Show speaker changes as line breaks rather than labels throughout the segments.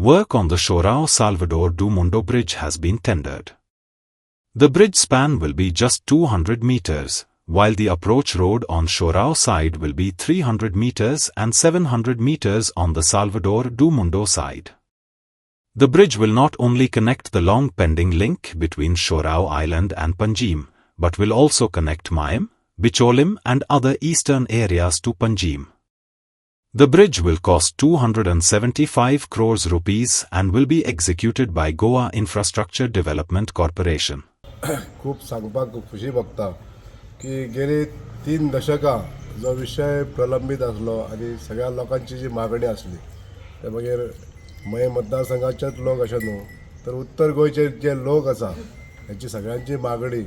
Work on the Chorão Salvador do Mundo bridge has been tendered. The bridge span will be just 200 meters, while the approach road on Chorão side will be 300 meters and 700 meters on the Salvador do Mundo side. The bridge will not only connect the long pending link between Chorão Island and Panjim, but will also connect Maim, Bicholim and other eastern areas to Panjim. The bridge will cost 275 crores rupees and will be executed by Goa Infrastructure Development Corporation.
खूप सांगपाक खुशी भोगता की गेली 3 दशकां जो विषय प्रलंबित आसलो आनी सगळ्या लोकांची जी मागणी आसली ते मागीर मये मतदारसंघाचेच लोक अशे न्हू तर उत्तर गोंयचे जे लोक आसा हेची सगळ्यांची मागणी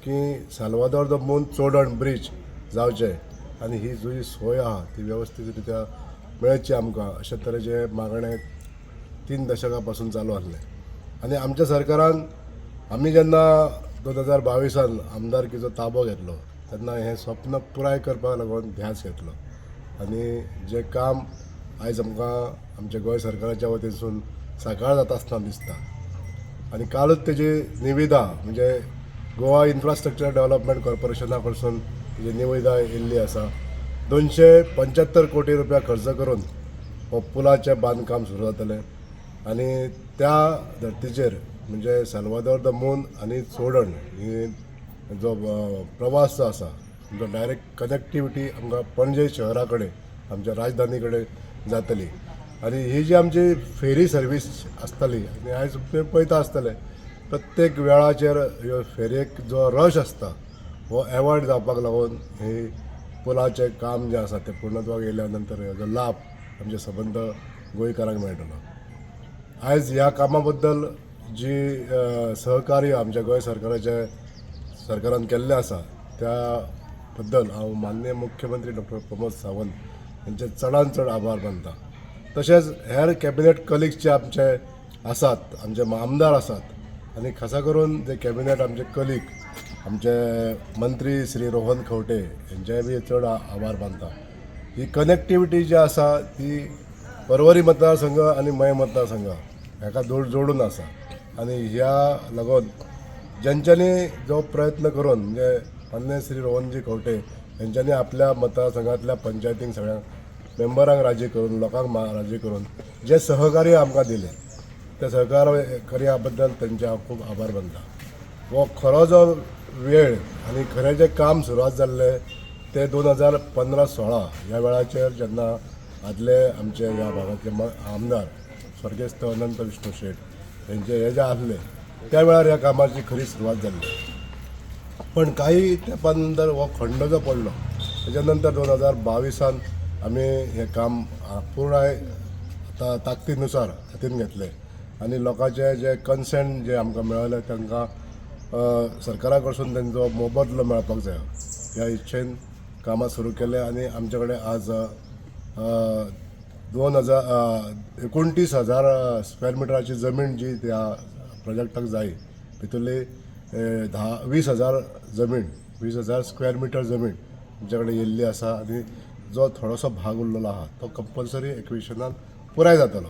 की Salvador the moon Chodan bridge जावचे आनी ही जी सोय आहा ती वेवस्थीत रित्या मेळची आमकां अशे तरेचे मागणे 3 दशकां पासून चालू आसले आनी आमच्या सरकारान आम्ही जेन्ना 2022 आमदारकीचो ताबो घेतलो तेन्ना हें स्वप्न पुराय करपाक लागून ध्यास घेतलो आनी जें काम आयज आमकां आमच्या गोंय सरकाराच्या वतीनसून साकार जाता आसतना दिसता आनी कालच तेजी निविदा म्हणजे गोवा इन्फ्रास्ट्रक्चर डेव्हलपमेंट कॉर्पोरेशना कडसून तेजी निविदा येयल्ली आसा 275 कोटी रुपया खर्च करून हो पुलाचें बांदकाम सुरू जातलें आनी त्या धर्तीचेर म्हणजे साल्वादोर द मून आनी चोडण ही जो प्रवास जो आसा तो डायरेक्ट कनेक्टिविटी आमकां पणजे शहरा कडेन आमच्या राजधानी कडेन जातली आनी ही जी आमची फेरी सर्वीस आसतली आनी आयज तुमी पळयता आसतले प्रत्येक वेळाचेर ह्यो फेरयेक जो रश आसता हो एवॉयड जावपाक लागून ही पुलाचें काम जें आसा तें पूर्णत्वाक येयल्या नंतर हेजो लाभ आमचे सबंद गोंयकारांक मेळटलो आयज ह्या कामा बद्दल जी सहकार्य आमच्या गोंय सरकारान केल्लें आसा त्या बद्दल हांव माननीय मुख्यमंत्री डॉक्टर प्रमोद सावंत हांचे चडांत चड आभार मानता तशेंच हेर कॅबिनेट कलिग्स जे आमचे आसात आमचे आमदार आसात आनी खासा करून जे कॅबिनेट आमचे कलीग आमचे मंत्री श्री रोहन खंवटे हांचेय बी चड आभार मानता ही कनेक्टिविटी जी आसा ती परवरी मतदारसंघ आनी मय मतदारसंघ हाका जोडून आसा आनी ह्या लागून जेंच्यांनी जो प्रयत्न करून म्हणजे मान्य श्री रोहनजी खंवटे हेंच्यांनी आपल्या मतदारसंघातल्या पंचायतींक सगळ्यांक मेंबरांक राजी करून लोकांक राजी करून जे सहकार्य आमकां दिलें त्या सहकार्या बद्दल तेंचे हांव खूब आभार मानता हो खरो जो वेळ आनी खरें जें काम सुरवात जाल्लें ते 2015-16 ह्या वेळाचेर जेन्ना आदले आमचे ह्या भागातले आमदार स्वर्गेस्त अनंत विष्णू शेट हेंचे हे जे आसले त्या वेळार ह्या कामाची खरी सुरवात जाल्ली पण काही तेंपा नंतर हो खंड जो पडलो तेच्या नंतर 2022 आमी हें काम पुराय ताकतीनुसार हातीन घेतलें आनी लोकांचे जे कन्सेंट जे आमकां मेळ्ळे तांकां सरकारा कडसून तेंचो मोबदलो मेळपाक जाय ह्या इच्छेन कामां सुरू केले आनी आमचे कडेन आज 29,000 स्क्वेअर मिटराची जमीन जी त्या प्रोजेक्टाक जाय भितरली 20,000 जमीन 20,000 स्क्वेअर मिटर जमीन आमचे कडेन येयल्ली आसा आनी जो थोडोसो भाग उरलेलो आहा तो कंपल्सरी एक्विशनान पुराय जातलो